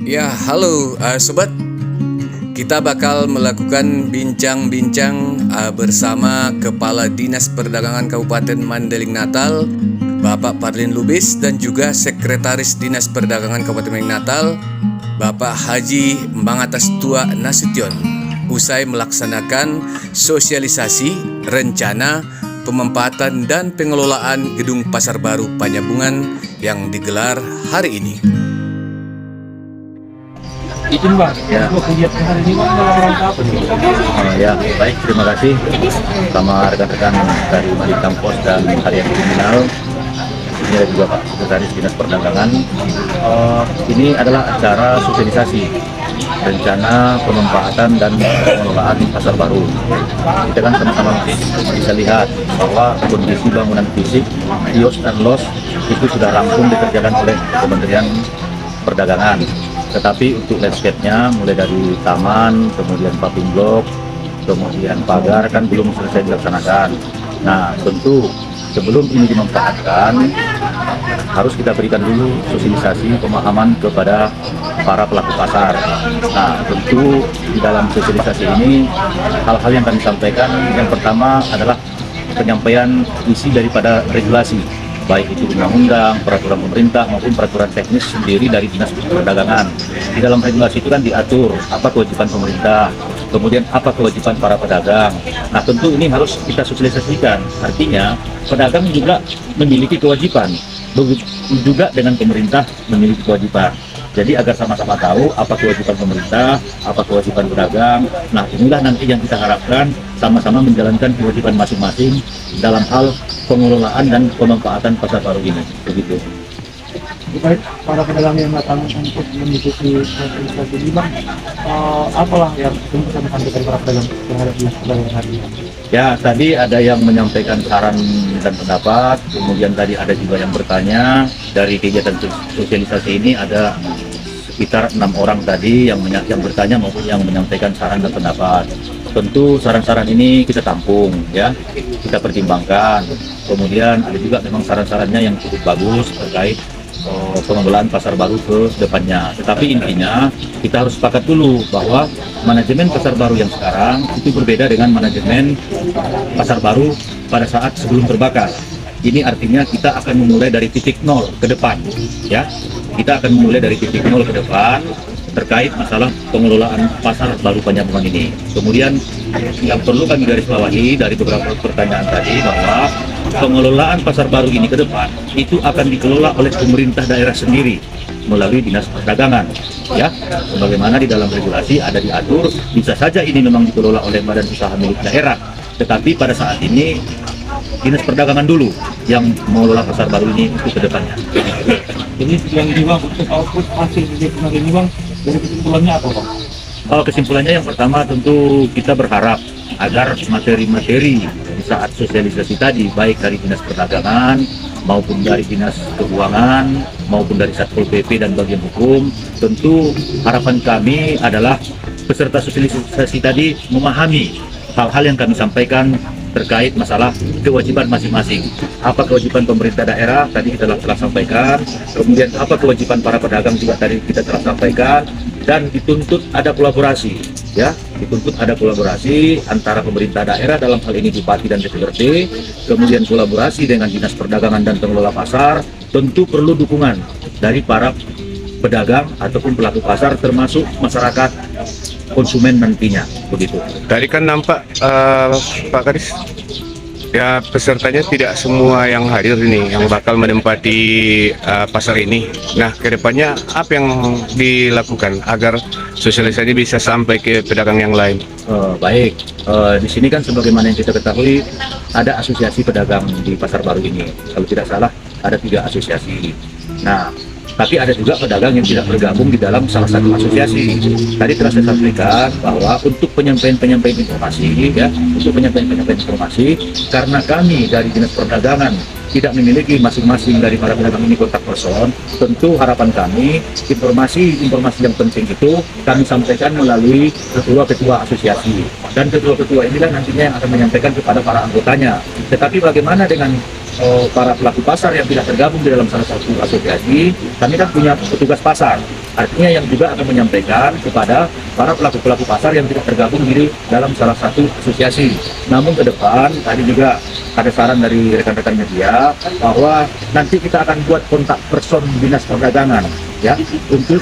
Ya, halo sobat. Kita bakal melakukan bincang-bincang bersama Kepala Dinas Perdagangan Kabupaten Mandailing Natal, Bapak Parlin Lubis, dan juga Sekretaris Dinas Perdagangan Kabupaten Mandailing Natal, Bapak Haji Mangatas Tua Nasution, usai melaksanakan sosialisasi rencana pemanfaatan dan pengelolaan gedung Pasar Baru Panyabungan yang digelar hari ini. Izin Bang, ya. Kegiatan hari ini Bang dalam rangka apa nih? Ya, baik, terima kasih sama rekan-rekan dari Malitam Pos dan Harian Kriminal. Ini ada juga Pak Sekretaris Dinas Perdagangan. Ini adalah acara sosialisasi rencana pemanfaatan dan pengelolaan pasar baru. Kita kan sama-sama bisa lihat bahwa kondisi bangunan fisik, kios dan los itu sudah rampung dikerjakan oleh Kementerian Perdagangan. Tetapi untuk landscape-nya mulai dari taman, kemudian paving block, kemudian pagar kan belum selesai dilaksanakan. Nah, tentu sebelum ini dimanfaatkan harus kita berikan dulu sosialisasi pemahaman kepada para pelaku pasar. Nah, tentu di dalam sosialisasi ini hal-hal yang kami sampaikan yang pertama adalah penyampaian isi daripada regulasi, baik itu undang-undang, peraturan pemerintah maupun peraturan teknis sendiri dari Dinas Perdagangan. Di dalam regulasi itu kan diatur apa kewajiban pemerintah, kemudian apa kewajiban para pedagang. Nah, tentu ini harus kita sosialisasikan. Artinya, pedagang juga memiliki kewajiban, juga dengan pemerintah memiliki kewajiban. Jadi agar sama-sama tahu apa kewajiban pemerintah, apa kewajiban pedagang. Nah, inilah nanti yang kita harapkan sama-sama menjalankan kewajiban masing-masing dalam hal pengelolaan dan pemanfaatan pasar baru ini. Begitu. Baik, para pedagang yang datang untuk mengikuti sosialisasi ini Bang, apalah yang bisa disampaikan para pedagang terhadap Dinas Perdagangan hari ini? Ya, tadi ada yang menyampaikan saran dan pendapat, kemudian tadi ada juga yang bertanya. Dari kegiatan sosialisasi ini ada sekitar 6 orang tadi yang bertanya maupun yang menyampaikan saran dan pendapat. Tentu saran-saran ini kita tampung, ya, kita pertimbangkan. Kemudian ada juga memang saran-sarannya yang cukup bagus terkait pengelolaan pasar baru ke depannya. Tetapi intinya kita harus sepakat dulu bahwa manajemen pasar baru yang sekarang itu berbeda dengan manajemen pasar baru pada saat sebelum terbakar. Ini artinya kita akan memulai dari titik nol ke depan, ya. Kita akan memulai dari titik nol ke depan terkait masalah pengelolaan pasar baru Panyabungan ini. Kemudian yang perlu kami garis bawahi dari beberapa pertanyaan tadi bahwa pengelolaan pasar baru ini ke depan itu akan dikelola oleh pemerintah daerah sendiri melalui Dinas Perdagangan, ya. Sebagaimana di dalam regulasi ada diatur, bisa saja ini memang dikelola oleh badan usaha milik daerah, tetapi pada saat ini Dinas Perdagangan dulu yang mengelola pasar baru ini untuk ke depannya. Jadi yang Bang, untuk output hasil kegiatan hari ini Bang, dari kesimpulannya apa Bang? Kesimpulannya yang pertama tentu kita berharap agar materi-materi di saat sosialisasi tadi baik dari Dinas Perdagangan maupun dari Dinas Keuangan maupun dari Satpol PP dan bagian hukum, tentu harapan kami adalah peserta sosialisasi tadi memahami hal-hal yang kami sampaikan terkait masalah kewajiban masing-masing. Apa kewajiban pemerintah daerah tadi kita telah sampaikan, kemudian apa kewajiban para pedagang juga tadi kita telah sampaikan, dan dituntut ada kolaborasi, ya, dituntut ada kolaborasi antara pemerintah daerah dalam hal ini Bupati dan DPRD, kemudian kolaborasi dengan Dinas Perdagangan dan pengelola pasar. Tentu perlu dukungan dari para pedagang ataupun pelaku pasar termasuk masyarakat konsumen nantinya, begitu. Tadi kan nampak Pak Kadis, ya pesertanya tidak semua yang hadir ini yang bakal menempati pasar ini. Nah, kedepannya apa yang dilakukan agar sosialisasi bisa sampai ke pedagang yang lain? Baik, di sini kan sebagaimana yang kita ketahui ada asosiasi pedagang di pasar baru ini. Kalau tidak salah ada 3 asosiasi. Nah, tapi ada juga pedagang yang tidak bergabung di dalam salah satu asosiasi. Tadi telah saya sampaikan bahwa untuk penyampaian informasi, ya, untuk penyampaian informasi, karena kami dari Dinas Perdagangan tidak memiliki masing-masing dari para pedagang ini kontak person, tentu harapan kami informasi yang penting itu kami sampaikan melalui ketua-ketua asosiasi, dan ketua-ketua inilah nantinya yang akan menyampaikan kepada para anggotanya. Tetapi bagaimana dengan para pelaku pasar yang tidak tergabung di dalam salah satu asosiasi, kami kan punya petugas pasar. Artinya yang juga akan menyampaikan kepada para pelaku-pelaku pasar yang tidak tergabung di dalam salah satu asosiasi. Namun ke depan, tadi juga ada saran dari rekan-rekan media bahwa nanti kita akan buat kontak person Dinas Perdagangan ya untuk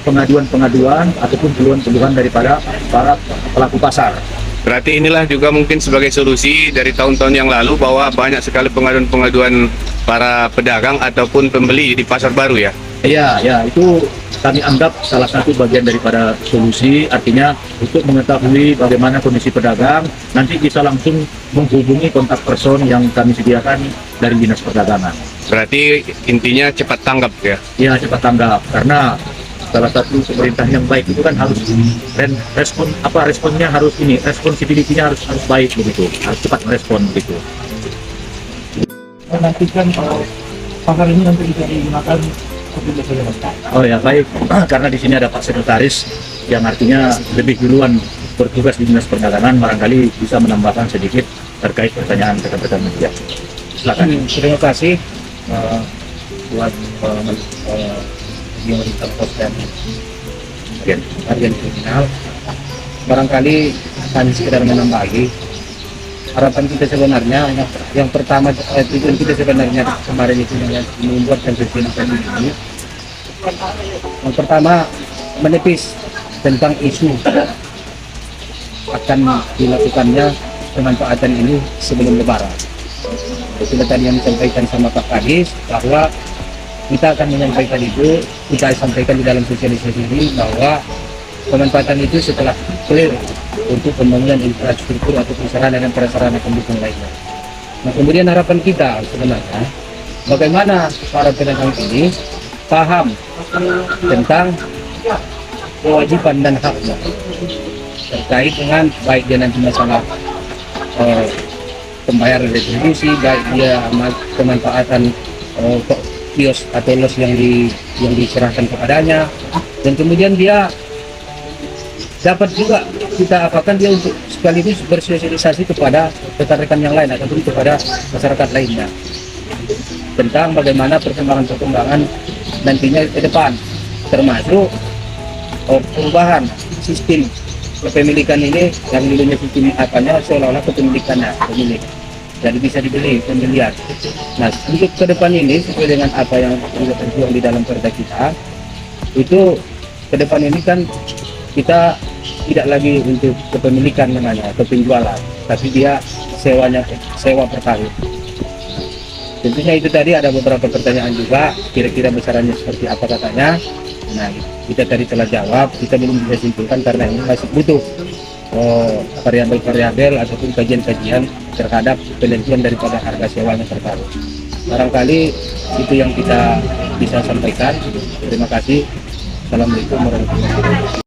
pengaduan-pengaduan ataupun keluhan-keluhan daripada para pelaku pasar. Berarti inilah juga mungkin sebagai solusi dari tahun-tahun yang lalu bahwa banyak sekali pengaduan-pengaduan para pedagang ataupun pembeli di pasar baru ya. Iya, ya itu kami anggap salah satu bagian daripada solusi, artinya untuk mengetahui bagaimana kondisi pedagang, nanti bisa langsung menghubungi kontak person yang kami sediakan dari Dinas Perdagangan. Berarti intinya cepat tanggap ya. Ya, cepat tanggap, karena salah satu pemerintah yang baik itu kan harus responnya harus ini, responsibility-nya harus baik begitu, harus cepat merespon begitu. Nanti kan pasar ini nanti bisa digunakan seperti biasa ya, Mas. Oh ya baik, karena di sini ada Pak Sekretaris yang artinya lebih duluan bertugas di Dinas Perdagangan, barangkali bisa menambahkan sedikit terkait pertanyaan rekan-rekan media. Silakan. Terima kasih buat yang Pos dan agen kriminal. Barangkali hanya sekedar menambahi harapan kita sebenarnya yang pertama, tujuan kita sebenarnya kemarin itu yang membuat konvensi ini, yang pertama menepis tentang isu akan dilakukannya pemanfaatan ini sebelum Lebaran. Itu tadi yang disampaikan sama Pak Kadis bahwa kita akan menyampaikan itu, kita sampaikan di dalam sosialisasi ini bahwa pemanfaatan itu setelah clear untuk pembangunan infrastruktur atau sarana dan prasarana pendukung lainnya. Nah, kemudian harapan kita sebenarnya bagaimana para pedagang ini paham tentang kewajiban dan haknya terkait dengan baik dia nanti masalah pembayaran retribusi, baik dia pemanfaatan kios atau los yang diserahkan kepadanya, dan kemudian dia dapat juga kita apakan dia untuk sekaligus bersosialisasi kepada rekan-rekan yang lain ataupun kepada masyarakat lainnya tentang bagaimana perkembangan nantinya ke depan, termasuk perubahan sistem kepemilikan ini yang dulunya sistem apanya seolah-olah kepemilikannya pemilik. Jadi bisa dibeli pembelian. Nah, untuk ke depan ini sesuai dengan apa yang sudah terjual di dalam perda kita, itu ke depan ini kan kita tidak lagi untuk kepemilikan namanya atau penjualan, tapi dia sewa per tahun. Tentunya itu tadi ada beberapa pertanyaan juga, kira-kira besarannya seperti apa katanya. Nah, kita tadi telah jawab, kita belum bisa simpulkan karena ini masih butuh variabel-variabel ataupun kajian-kajian terhadap penentuan daripada harga sewanya per tahun. Barangkali itu yang kita bisa sampaikan. Terima kasih. Assalamualaikum warahmatullahi wabarakatuh.